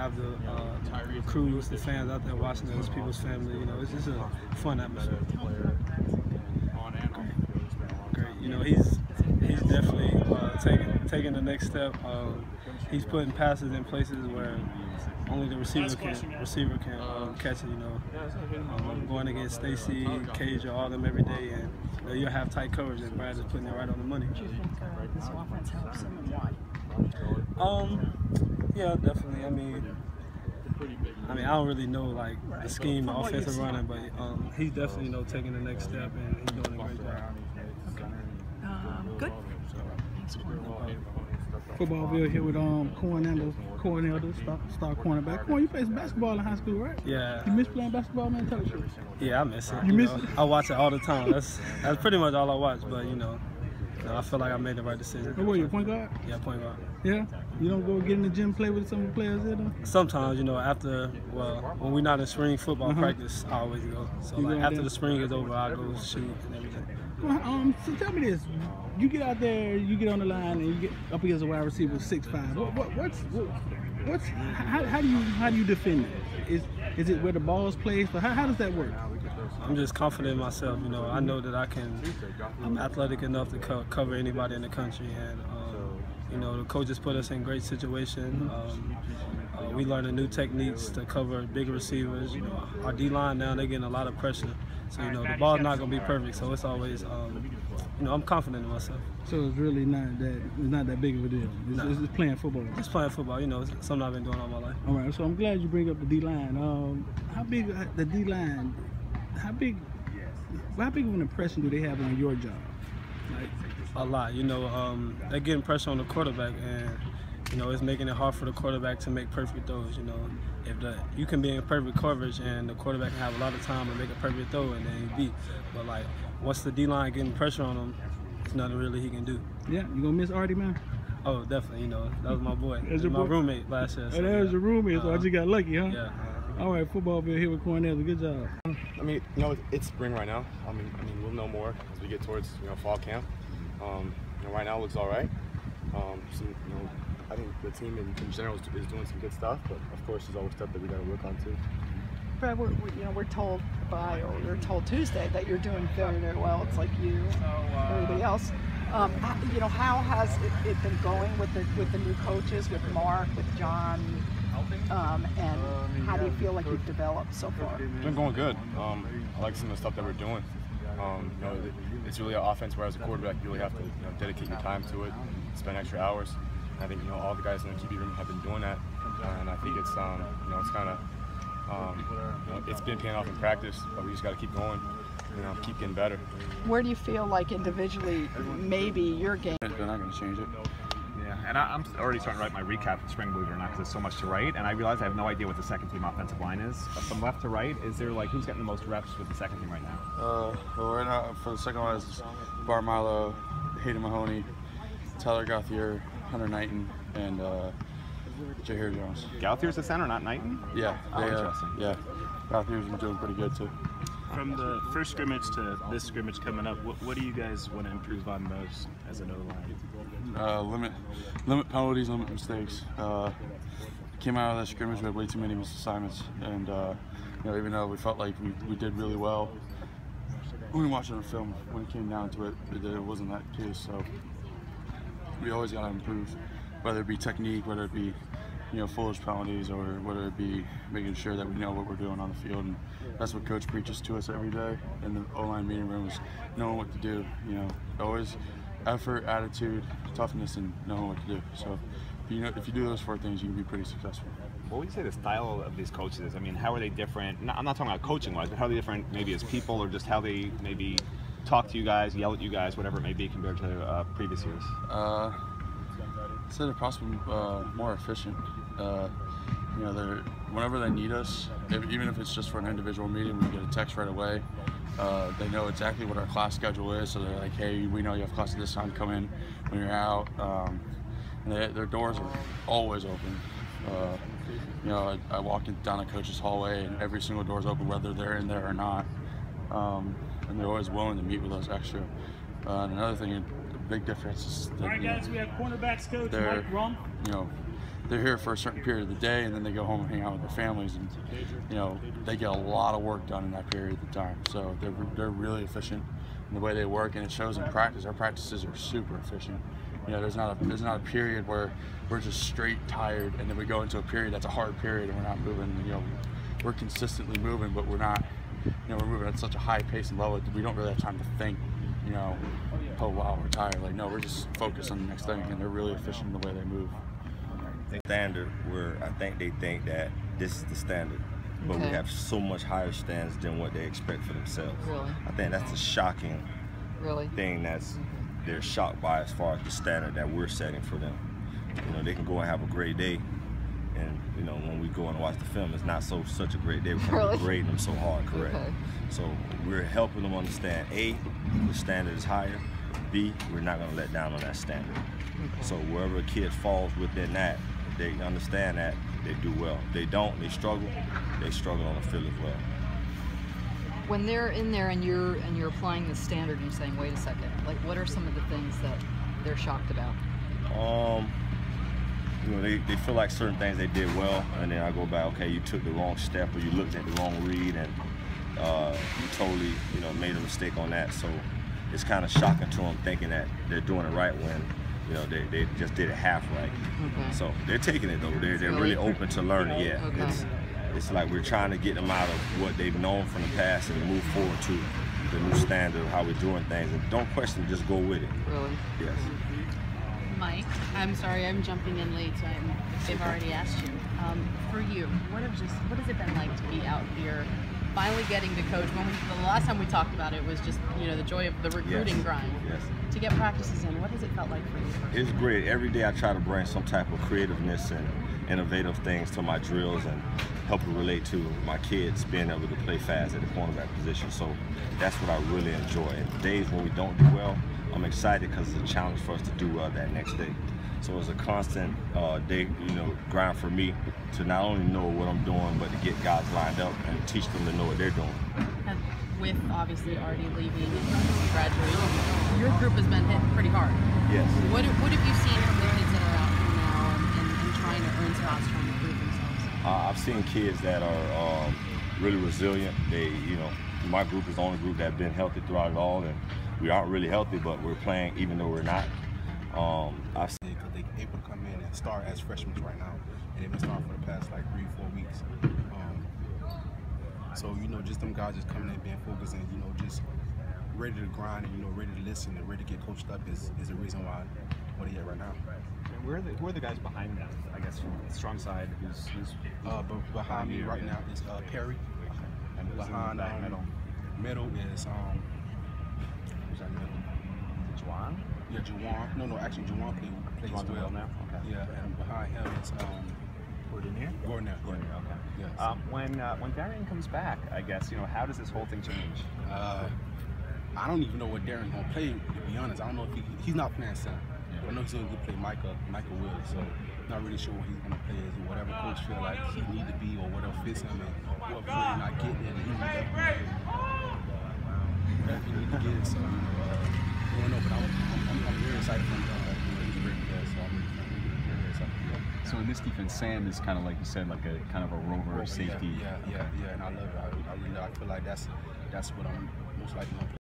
have the crews, the fans out there watching us, people's family. You know, it's just a fun atmosphere. Great. You know, he's definitely taking the next step. He's putting passes in places where only the receiver can catch it. You know, going against Stacy, Cage, all them every day, and you'll have tight coverage, and Brad is putting it right on the money. Do you think this offense helps him, and why? Yeah, definitely. I mean, I don't really know like the scheme, the offensive running, but he's definitely taking the next step, and he's doing a great job. Good. FOOTBALLVILLE here with Cornell, star cornerback. Corn, you played basketball in high school, right? Yeah. You miss playing basketball, man? Tell us. Yeah, I miss it. You miss it? I watch it all the time. That's pretty much all I watch. But I feel like I made the right decision. What were you, point guard? Yeah, point guard. Yeah. You don't go get in the gym, play with some of the players there, though? Sometimes, when we're not in spring football practice, I always go. So like after the spring is over, I go shoot and everything. Well, so tell me this: you get out there, you get on the line, and you get up against a wide receiver 6'5". How do you defend it? Is it where the ball's placed? But how does that work? I'm just confident in myself. I know that I'm athletic enough to cover anybody in the country, and the coaches put us in great situation. We learning new techniques to cover bigger receivers. Our D-line now, they're getting a lot of pressure. So, the ball's not going to be perfect. So it's always, I'm confident in myself. So it's really not that big of a deal. It's just playing football. Just playing football. It's something I've been doing all my life. All right. So I'm glad you bring up the D-line. How big the D-line? How big of an impression do they have on your job? A lot. They're getting pressure on the quarterback, and it's making it hard for the quarterback to make perfect throws. If you can be in perfect coverage and the quarterback can have a lot of time to make a perfect throw and then he beat. But once the D-line getting pressure on him, there's nothing really he can do. Yeah, you gonna miss Artie, man? Oh, definitely. That was my boy. That's my roommate last year. So, that was your roommate, so I just got lucky, huh? Yeah. All right, FOOTBALLVILLE here with Cornell. Good job. It's spring right now. We'll know more as we get towards fall camp. Right now it looks all right. I think the team in general is doing some good stuff, but of course there's always stuff that we got to work on too. Brad, we're told Tuesday that you're doing very, very well. It's like you, everybody else. How has it been going with the new coaches, with Mark, with John, and how do you feel like you've developed so far? It's been going good. I like some of the stuff that we're doing. It's really an offense where as a quarterback you really have to dedicate your time to it, spend extra hours. I think all the guys in the QB room have been doing that, and I think it's it's kind of it's been paying off in practice, but we just got to keep going, keep getting better. Where do you feel like individually maybe your game? They're not going to change it. Yeah, and I'm already starting to write my recap of spring, believe it or not, because there's so much to write, and I realize I have no idea what the second team offensive line is. From left to right, is there who's getting the most reps with the second team right now? Well, right now for the second line is Bar Milo, Hayden Mahoney, Tyler Gauthier, Hunter Knighton, and Jaheir Jones. Gauthier's the center, not Knighton? Yeah. Interesting. Yeah. Gauthier's been doing pretty good too. From the first scrimmage to this scrimmage coming up, what do you guys want to improve on most as an O-line? Limit penalties, limit mistakes. Came out of that scrimmage, we had way too many missed assignments, and even though we felt like we did really well, when we watched it on film, when it came down to it, it wasn't that case. So we always got to improve, whether it be technique, whether it be foolish penalties, or whether it be making sure that we know what we're doing on the field. And that's what Coach preaches to us every day in the O-line meeting room, is knowing what to do. Always effort, attitude, toughness, and knowing what to do. So if you do those 4 things, you can be pretty successful. What would you say the style of these coaches? How are they different? I'm not talking about coaching-wise, but how are they different maybe as people, or just how they maybe talk to you guys, yell at you guys, whatever it may be, compared to previous years? I'd say they're possibly more efficient. Whenever they need us, even if it's just for an individual meeting, we get a text right away. They know exactly what our class schedule is, so they're like, hey, we know you have class at this time, come in when you're out. And their doors are always open. I walk down a coach's hallway and every single door is open, whether they're in there or not. And they're always willing to meet with us extra. And another thing, the big difference is that, all right, guys, we have cornerbacks coach Mark Richt. they're here for a certain period of the day, and then they go home and hang out with their families, and you know, they get a lot of work done in that period of time. So they're really efficient in the way they work, and it shows in practice. Our practices are super efficient. You know, there's not a period where we're just straight tired, and then we go into a period that's a hard period and we're not moving. You know, we're consistently moving, but we're not. You know, we're moving at such a high pace and level that we don't really have time to think. You know, oh wow, we're tired. Like, no, we're just focused on the next thing, and they're really efficient in the way they move. Standard, where I think they think that this is the standard, but we have so much higher standards than what they expect for themselves. Really? I think that's a shocking thing that's they're shocked by as far as the standard that we're setting for them. You know, they can go and have a great day, and you know, when we go and watch the film, it's not such a great day because we're grading them so hard, correct? So we're helping them understand, A, the standard is higher, B, we're not going to let down on that standard. So wherever a kid falls within that, they understand that, they do well. If they don't, they struggle on the field as well. When they're in there and you're applying the standard, and you're saying, wait a second, like what are some of the things that they're shocked about? You know, they feel like certain things they did well, and then I go back, okay, you took the wrong step, or you looked at the wrong read, and you totally, you know, made a mistake on that. So it's kind of shocking to them, thinking that they're doing it right when, you know, they just did it half right. So they're taking it though. They're really open to learning. Yeah, it's like we're trying to get them out of what they've known from the past and move forward to the new standard of how we're doing things. And don't question, just go with it. Really? Yes. Mike, I'm sorry I'm jumping in late, so they've already asked you. For you, what has it been like to be out here, finally getting to coach? The last time we talked about it was just, you know, the joy of the recruiting grind. Yes. To get practices in, what has it felt like for you? It's great. Every day I try to bring some type of creativeness and innovative things to my drills and help it relate to my kids being able to play fast at the cornerback position. So that's what I really enjoy. And days when we don't do well, I'm excited because it's a challenge for us to do well that next day. So it's a constant day, you know, grind for me to not only know what I'm doing, but to get guys lined up and teach them to know what they're doing. And with obviously already leaving and graduating, your group has been hit pretty hard. Yes. What have you seen from the kids that are out here now and trying to earn spots, trying to prove themselves? I've seen kids that are really resilient. They, you know, my group is the only group that's been healthy throughout it all, and we aren't really healthy, but we're playing even though we're not. I've seen because they're able to come in and start as freshmen right now, and they've been starting for the past like 3-4 weeks. So you know, just them guys just coming in, being focused, and you know, just ready to grind, and you know, ready to listen and ready to get coached up is the reason why what they at right now. And who are the guys behind them? I guess from the strong side, who's behind me right now is Perry, and behind middle is who's that middle? Juwan? Yeah, Juwan. No, actually Juwan plays well now. Okay. Yeah, and behind him is Gordonier? Gordonier. Okay. Yes. When Darian comes back, I guess, you know, how does this whole thing change? I don't even know what Darian's gonna play. To be honest, I don't know if he's not playing center. Yeah. I know he's gonna play Michael Willis, so not really sure what he's gonna play as whatever coach feel like he need to be or whatever fits him, and whoever's really not getting it, he needs whatever he need to get. So I don't know, but I'm very excited for him. He's great there, so I'm very excited. So in this defense, Sam is kind of like you said, like a kind of a rover safety. Yeah, and I love it. I really I feel like that's what I'm most likely gonna play.